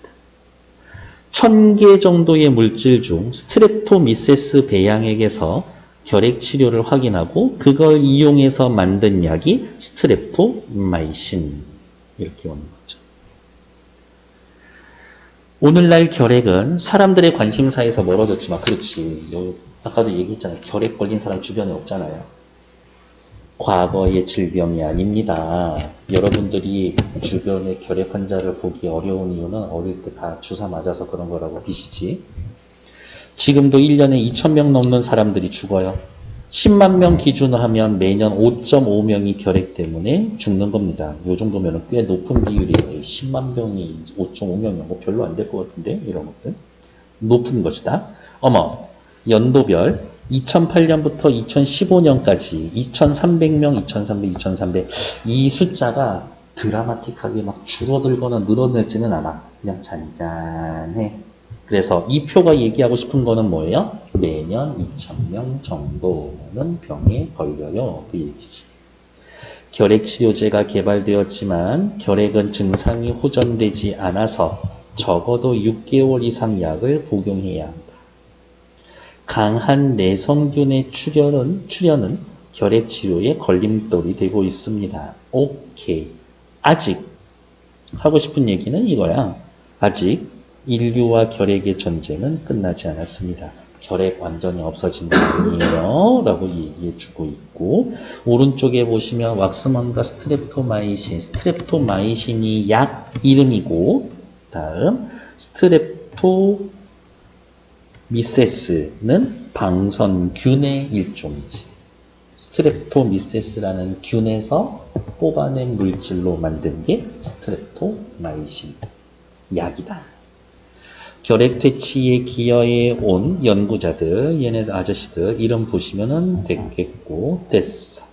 1000개 정도의 물질 중 스트랩토미세스 배양액에서 결핵 치료를 확인하고 그걸 이용해서 만든 약이 스트랩토마이신, 이렇게 오는 거죠. 오늘날 결핵은 사람들의 관심사에서 멀어졌지만, 그렇지, 아까도 얘기했잖아요. 결핵 걸린 사람 주변에 없잖아요. 과거의 질병이 아닙니다. 여러분들이 주변에 결핵 환자를 보기 어려운 이유는 어릴 때 다 주사 맞아서 그런 거라고 비시지. 지금도 1년에 2000명 넘는 사람들이 죽어요. 10만 명 기준으로 하면 매년 5.5명이 결핵 때문에 죽는 겁니다. 이 정도면 꽤 높은 비율이에요. 10만 명이 5.5명이면 뭐 별로 안 될 것 같은데 이런 것들. 높은 것이다. 어머, 연도별 2008년부터 2015년까지 2,300명, 2,300, 2,300 이 숫자가 드라마틱하게 막 줄어들거나 늘어나지는 않아. 그냥 잔잔해. 그래서 이 표가 얘기하고 싶은 거는 뭐예요? 매년 2,000명 정도는 병에 걸려요. 그 얘기지. 결핵 치료제가 개발되었지만 결핵은 증상이 호전되지 않아서 적어도 6개월 이상 약을 복용해야 한다. 강한 내성균의 출현은 결핵 치료에 걸림돌이 되고 있습니다. 오케이. 아직 하고 싶은 얘기는 이거야. 아직 인류와 결핵의 전쟁은 끝나지 않았습니다. 결핵 완전히 없어진 거 아니에요 라고 얘기해주고 있고, 오른쪽에 보시면 왁스먼과 스트랩토마이신이 약 이름이고, 다음 스트랩토미세스는 방선균의 일종이지. 스트랩토미세스라는 균에서 뽑아낸 물질로 만든 게 스트랩토마이신 약이다. 결핵 퇴치에 기여해 온 연구자들, 얘네 아저씨들 이름 보시면은 됐겠고, 됐어.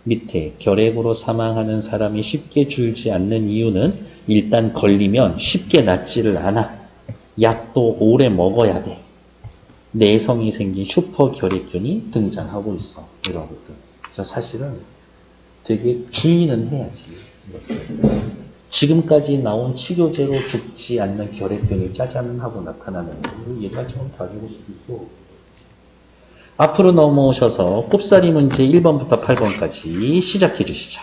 밑에 결핵으로 사망하는 사람이 쉽게 줄지 않는 이유는 일단 걸리면 쉽게 낫지를 않아. 약도 오래 먹어야 돼. 내성이 생긴 슈퍼 결핵균이 등장하고 있어. 이런 것들. 그래서 사실은 되게 주의는 해야지. 지금까지 나온 치료제로 죽지 않는 결핵균이 짜잔 하고 나타나면 얘가처럼 가지고 수도 있고. 앞으로 넘어오셔서 꼽사리 문제 1번부터 8번까지 시작해 주시죠.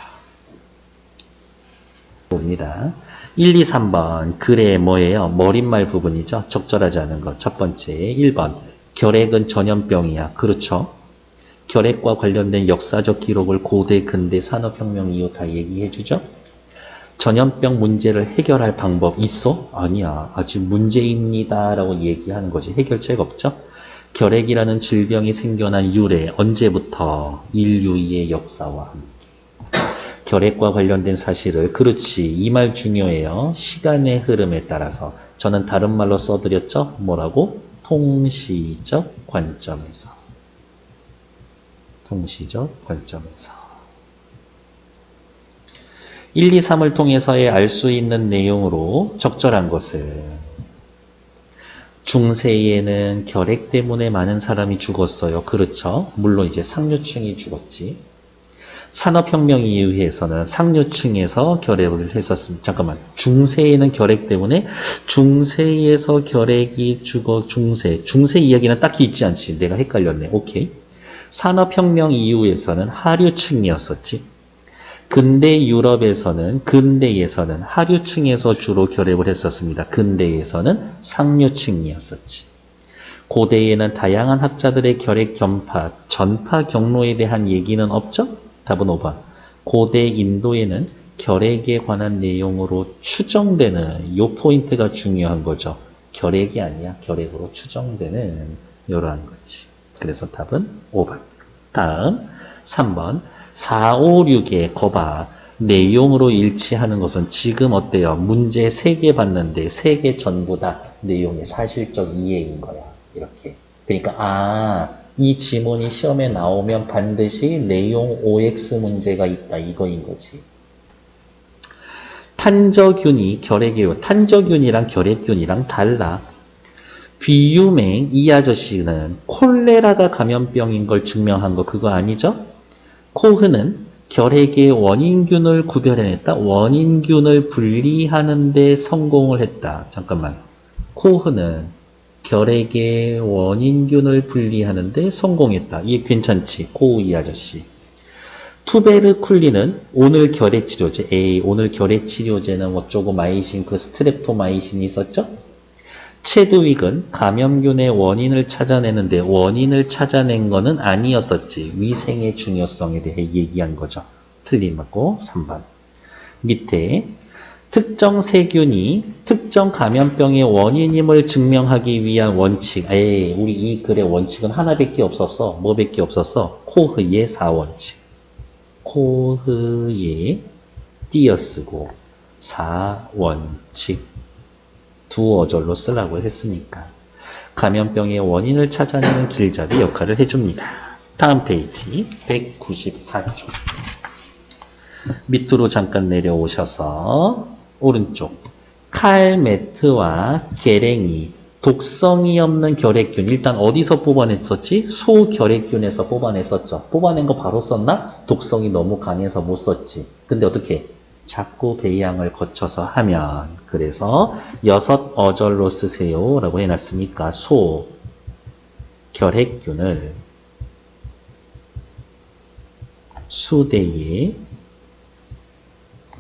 봅니다. 1, 2, 3번 글의 뭐예요? 머릿말 부분이죠. 적절하지 않은 것. 첫 번째 1번 결핵은 전염병이야. 그렇죠. 결핵과 관련된 역사적 기록을 고대, 근대, 산업혁명 이후 다 얘기해 주죠. 전염병 문제를 해결할 방법 있어? 아니야. 아직 문제입니다. 라고 얘기하는 거지. 해결책 없죠? 결핵이라는 질병이 생겨난 유래, 언제부터? 인류의 역사와 함께. 결핵과 관련된 사실을, 그렇지. 이 말 중요해요. 시간의 흐름에 따라서. 저는 다른 말로 써드렸죠? 뭐라고? 통시적 관점에서. 통시적 관점에서. 1, 2, 3을 통해서의 알 수 있는 내용으로 적절한 것을. 중세에는 결핵 때문에 많은 사람이 죽었어요. 그렇죠. 물론 이제 상류층이 죽었지. 산업혁명 이후에서는 상류층에서 결핵을 했었습니다. 잠깐만. 중세에는 결핵 때문에 중세에서 결핵이 죽어. 중세 이야기는 딱히 있지 않지. 내가 헷갈렸네. 오케이. 산업혁명 이후에서는 하류층이었었지. 근대에서는 하류층에서 주로 결핵을 했었습니다. 근대에서는 상류층이었었지. 고대에는 다양한 학자들의 결핵 전파 경로에 대한 얘기는 없죠? 답은 5번. 고대 인도에는 결핵에 관한 내용으로 추정되는 요 포인트가 중요한 거죠. 결핵이 아니야. 결핵으로 추정되는 이러한 거지. 그래서 답은 5번. 다음 3번. 4, 5, 6의 거봐. 내용으로 일치하는 것은 지금 어때요? 문제 3개 봤는데 3개 전부 다 내용이 사실적 이해인 거야. 이렇게. 그러니까 이 지문이 시험에 나오면 반드시 내용 OX 문제가 있다. 이거인 거지. 탄저균이 결핵이에요. 탄저균이랑 결핵균이랑 달라. 비유맹 이 아저씨는 콜레라가 감염병인 걸 증명한 거 그거 아니죠? 코흐는 결핵의 원인균을 구별해냈다. 원인균을 분리하는 데 성공을 했다. 잠깐만. 코흐는 결핵의 원인균을 분리하는 데 성공했다. 이게 괜찮지. 코흐 이 아저씨. 투베르쿨린은 오늘 결핵치료제. 오늘 결핵치료제는 어쩌고 마이신, 그 스트랩토마이신이 있었죠? 체드윅은 감염균의 원인을 찾아내는데 원인을 찾아낸 거는 아니었었지. 위생의 중요성에 대해 얘기한 거죠. 틀린 맞고 3번. 밑에 특정 세균이 특정 감염병의 원인임을 증명하기 위한 원칙. 우리 이 글의 원칙은 하나밖에 없었어. 뭐밖에 없었어? 코흐의 4원칙. 코흐의 띄어쓰고 4원칙. 두 어절로 쓰라고 했으니까. 감염병의 원인을 찾아내는 길잡이 역할을 해줍니다. 다음 페이지 194쪽. 밑으로 잠깐 내려오셔서 오른쪽 칼, 매트와 계랭이 독성이 없는 결핵균. 일단 어디서 뽑아냈었지? 소결핵균에서 뽑아냈었죠. 뽑아낸 거 바로 썼나? 독성이 너무 강해서 못 썼지. 근데 어떻게? 자꾸 배양을 거쳐서 하면, 그래서 6어절로 쓰세요 라고 해놨으니까 소결핵균을 수대에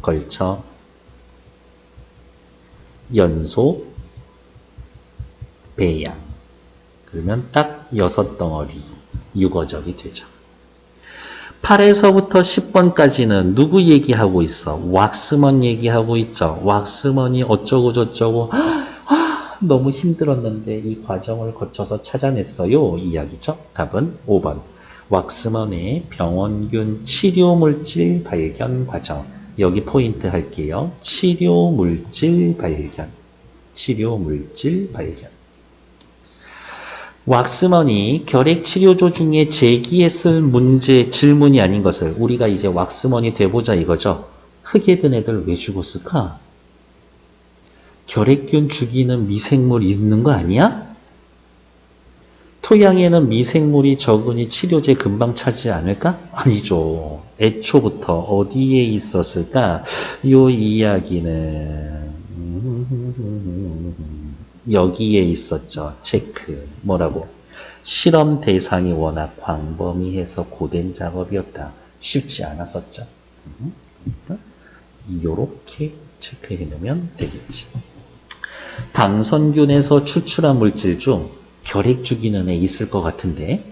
걸쳐 연속 배양. 그러면 딱 6덩어리 6어절이 되죠. 8에서부터 10번까지는 누구 얘기하고 있어? 왁스먼 얘기하고 있죠. 왁스먼이 어쩌고 저쩌고 너무 힘들었는데 이 과정을 거쳐서 찾아냈어요. 이야기죠. 답은 5번. 왁스먼의 병원균 치료물질 발견 과정. 여기 포인트 할게요. 치료물질 발견. 치료물질 발견. 왁스먼이 결핵치료조 중에 제기했을 문제, 질문이 아닌 것을 우리가 이제 왁스먼이 돼보자 이거죠. 흙에 든 애들 왜 죽었을까? 결핵균 죽이는 미생물 있는 거 아니야? 토양에는 미생물이 적으니 치료제 금방 차지 않을까? 아니죠. 애초부터 어디에 있었을까? 요 이야기는 여기에 있었죠. 체크. 뭐라고? 실험 대상이 워낙 광범위해서 고된 작업이었다. 쉽지 않았었죠. 요렇게 체크해 놓으면 되겠지. 방선균에서 추출한 물질 중 결핵 죽이는 애 있을 것 같은데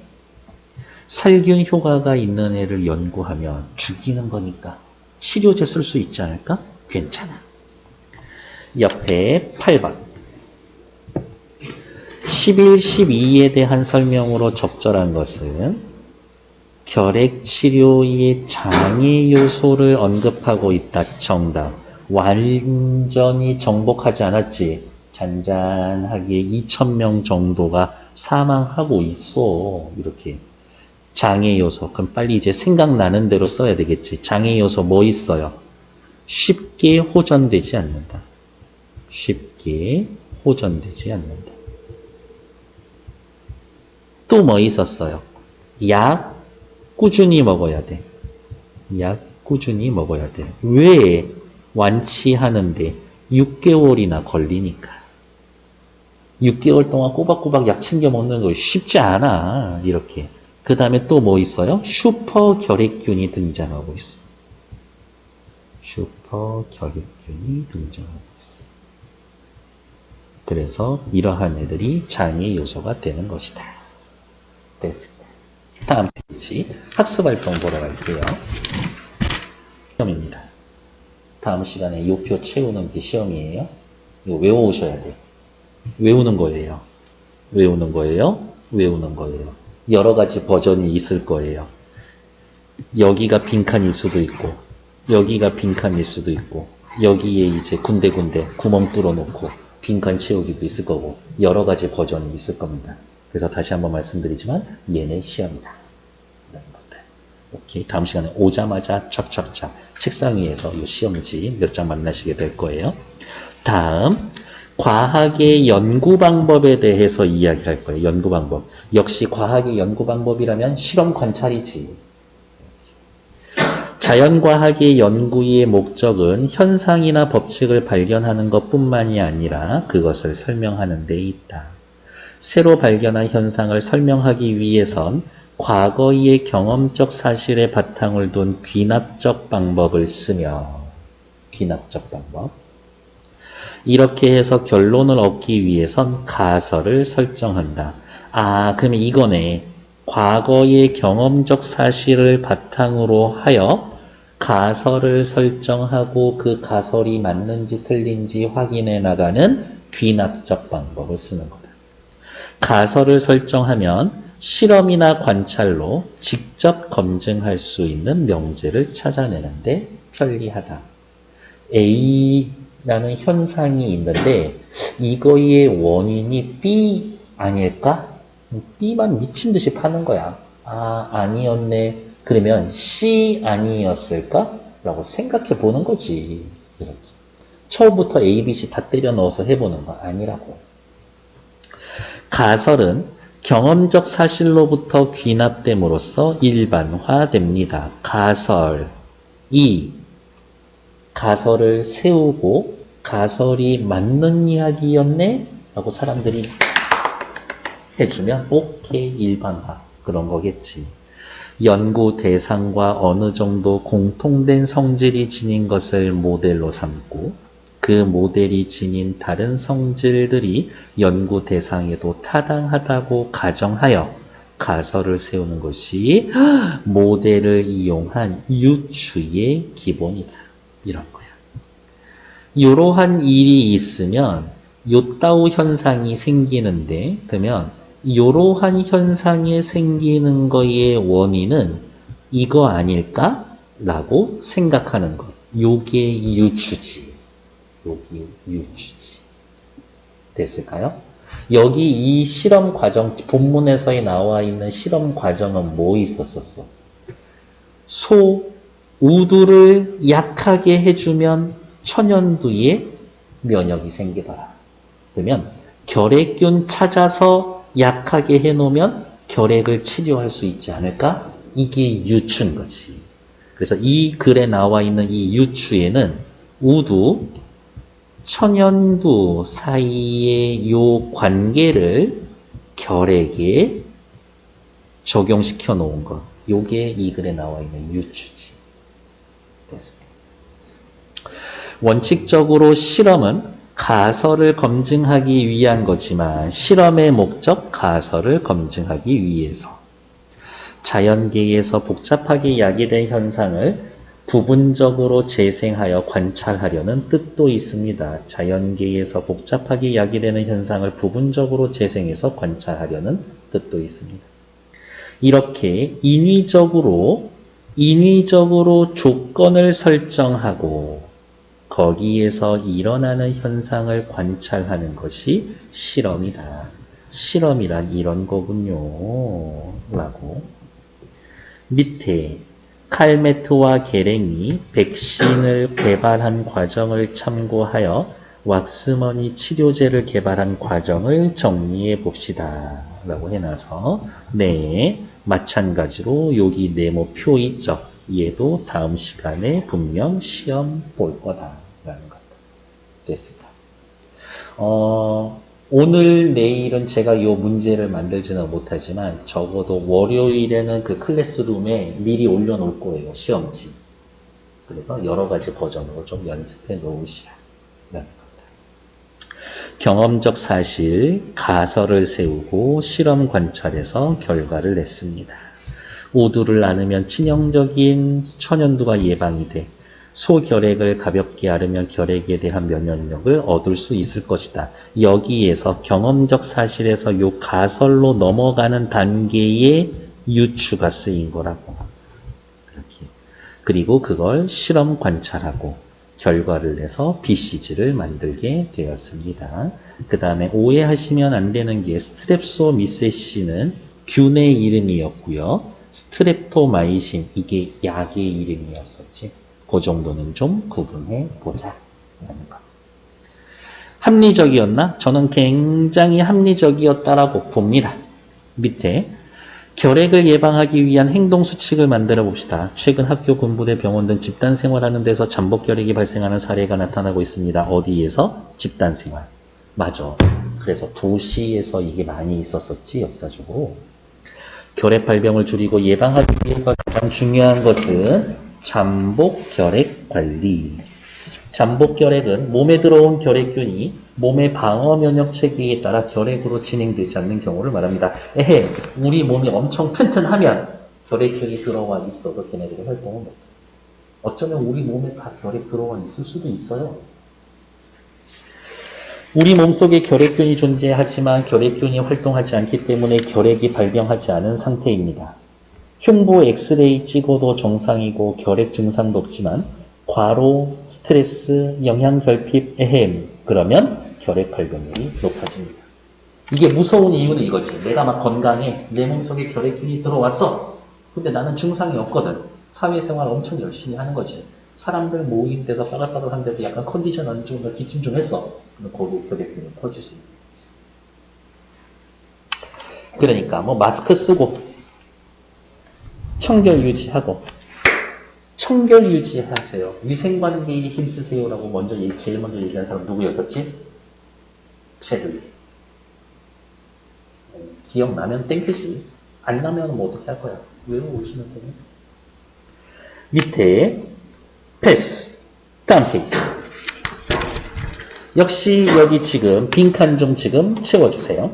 살균 효과가 있는 애를 연구하면 죽이는 거니까 치료제 쓸 수 있지 않을까? 괜찮아. 옆에 8번 11, 12에 대한 설명으로 적절한 것은 결핵 치료의 장애 요소를 언급하고 있다. 정답. 완전히 정복하지 않았지. 잔잔하게 2,000명 정도가 사망하고 있어. 이렇게. 장애 요소. 그럼 빨리 이제 생각나는 대로 써야 되겠지. 장애 요소 뭐 있어요? 쉽게 호전되지 않는다. 쉽게 호전되지 않는다. 또 뭐 있었어요? 약 꾸준히 먹어야 돼. 약 꾸준히 먹어야 돼. 왜? 완치하는데 6개월이나 걸리니까. 6개월 동안 꼬박꼬박 약 챙겨 먹는 거 쉽지 않아. 이렇게. 그 다음에 또 뭐 있어요? 슈퍼 결핵균이 등장하고 있어. 슈퍼 결핵균이 등장하고 있어. 그래서 이러한 애들이 장애 요소가 되는 것이다. 됐습니다. 다음 페이지 학습활동 보러 갈게요. 시험입니다. 다음 시간에 요 표 채우는 게 시험이에요. 이거 외워오셔야 돼요. 외우는 거예요. 외우는 거예요. 외우는 거예요. 여러 가지 버전이 있을 거예요. 여기가 빈칸일 수도 있고 여기가 빈칸일 수도 있고 여기에 이제 군데군데 구멍 뚫어놓고 빈칸 채우기도 있을 거고 여러 가지 버전이 있을 겁니다. 그래서 다시 한번 말씀드리지만 얘네 시험이다. 오케이. 다음 시간에 오자마자 촥촥촥 책상 위에서 이 시험지 몇 장 만나시게 될 거예요. 다음 과학의 연구 방법에 대해서 이야기할 거예요. 연구 방법. 역시 과학의 연구 방법이라면 실험 관찰이지. 자연과학의 연구의 목적은 현상이나 법칙을 발견하는 것뿐만이 아니라 그것을 설명하는 데 있다. 새로 발견한 현상을 설명하기 위해선 과거의 경험적 사실에 바탕을 둔 귀납적 방법을 쓰며 귀납적 방법. 이렇게 해서 결론을 얻기 위해선 가설을 설정한다. 아, 그러면 이거네. 과거의 경험적 사실을 바탕으로 하여 가설을 설정하고 그 가설이 맞는지 틀린지 확인해 나가는 귀납적 방법을 쓰는 거다. 가설을 설정하면 실험이나 관찰로 직접 검증할 수 있는 명제를 찾아내는데 편리하다. A라는 현상이 있는데 이거의 원인이 B 아닐까? B만 미친 듯이 파는 거야. 아, 아니었네. 그러면 C 아니었을까? 라고 생각해 보는 거지. 이렇게. 처음부터 A, B, C 다 때려 넣어서 해보는 거 아니라고. 가설은 경험적 사실로부터 귀납됨으로써 일반화됩니다. 가설. 가설을 세우고 가설이 맞는 이야기였네? 라고 사람들이 해주면 오케이, 일반화. 그런 거겠지. 연구 대상과 어느 정도 공통된 성질이 지닌 것을 모델로 삼고 그 모델이 지닌 다른 성질들이 연구 대상에도 타당하다고 가정하여 가설을 세우는 것이 모델을 이용한 유추의 기본이다. 이런 거야. 이러한 일이 있으면 요따우 현상이 생기는데 그러면 이러한 현상이 생기는 거의 원인은 이거 아닐까? 라고 생각하는 것. 요게 유추지. 여기 유추지. 됐을까요? 여기 이 실험 과정, 본문에서 나와 있는 실험 과정은 뭐 있었었어? 우두를 약하게 해주면 천연두에 면역이 생기더라. 그러면 결핵균 찾아서 약하게 해놓으면 결핵을 치료할 수 있지 않을까? 이게 유추인 거지. 그래서 이 글에 나와 있는 이 유추에는 우두, 천연두 사이의 요 관계를 결핵에 적용시켜 놓은 것. 요게 이 글에 나와 있는 유추지. 됐습니다. 원칙적으로 실험은 가설을 검증하기 위한 거지만 실험의 목적 가설을 검증하기 위해서 자연계에서 복잡하게 야기된 현상을 부분적으로 재생하여 관찰하려는 뜻도 있습니다. 자연계에서 복잡하게 야기되는 현상을 부분적으로 재생해서 관찰하려는 뜻도 있습니다. 이렇게 인위적으로 조건을 설정하고 거기에서 일어나는 현상을 관찰하는 것이 실험이다. 실험이란 이런 거군요. 라고. 밑에 칼메트와 게랭이 백신을 개발한 과정을 참고하여 왁스머니 치료제를 개발한 과정을 정리해 봅시다. 라고 해놔서 네, 마찬가지로 여기 네모표 있죠. 얘도 다음 시간에 분명 시험 볼 거다. 라는 것다. 됐을까? 오늘, 내일은 제가 이 문제를 만들지는 못하지만 적어도 월요일에는 그 클래스룸에 미리 올려놓을 거예요. 시험지. 그래서 여러 가지 버전으로 좀 연습해 놓으시라. 라는 겁니다. 경험적 사실, 가설을 세우고 실험 관찰해서 결과를 냈습니다. 우두를 나누면 치명적인 천연두가 예방이 돼 소결핵을 가볍게 앓으면 결핵에 대한 면역력을 얻을 수 있을 것이다. 여기에서 경험적 사실에서 요 가설로 넘어가는 단계의 유추가 쓰인 거라고. 이렇게. 그리고 그걸 실험 관찰하고 결과를 내서 BCG를 만들게 되었습니다. 그 다음에 오해하시면 안 되는 게 스트랩소미세시는 균의 이름이었고요. 스트랩토마이신 이게 약의 이름이었었지. 그 정도는 좀 구분해 보자. 라는 거. 합리적이었나? 저는 굉장히 합리적이었다라고 봅니다. 밑에 결핵을 예방하기 위한 행동 수칙을 만들어 봅시다. 최근 학교, 군부대, 병원 등 집단 생활하는 데서 잠복 결핵이 발생하는 사례가 나타나고 있습니다. 어디에서? 집단 생활. 맞아. 그래서 도시에서 이게 많이 있었었지, 역사적으로. 결핵 발병을 줄이고 예방하기 위해서 가장 중요한 것은 잠복 결핵 관리. 잠복 결핵은 몸에 들어온 결핵균이 몸의 방어 면역 체계에 따라 결핵으로 진행되지 않는 경우를 말합니다. 우리 몸이 엄청 튼튼하면 결핵균이 들어와 있어도 걔네들이 활동을 못해. 어쩌면 우리 몸에 다 결핵 들어와 있을 수도 있어요. 우리 몸속에 결핵균이 존재하지만 결핵균이 활동하지 않기 때문에 결핵이 발병하지 않은 상태입니다. 흉부 엑스레이 찍어도 정상이고 결핵 증상도 없지만 과로, 스트레스, 영양결핍, 에헴 그러면 결핵 발병률이 높아집니다. 이게 무서운 이유는 이거지. 내가 막 건강해. 내 몸속에 결핵균이 들어왔어. 근데 나는 증상이 없거든. 사회생활 엄청 열심히 하는 거지. 사람들 모인 데서 빠글빠글한 데서 약간 컨디션 안 좋으면 기침 좀 했어. 그럼 거기 결핵균이 퍼질 수 있는 거지. 그러니까 뭐 마스크 쓰고 청결 유지하고 청결 유지하세요. 위생관리에 힘쓰세요라고 제일 먼저 얘기한 사람 누구였었지? 체르. 기억나면 땡큐지. 안 나면 뭐 어떻게 할 거야? 외워오시면 되네. 밑에 패스. 다음 페이지. 역시 여기 지금 빈칸 좀 지금 채워주세요.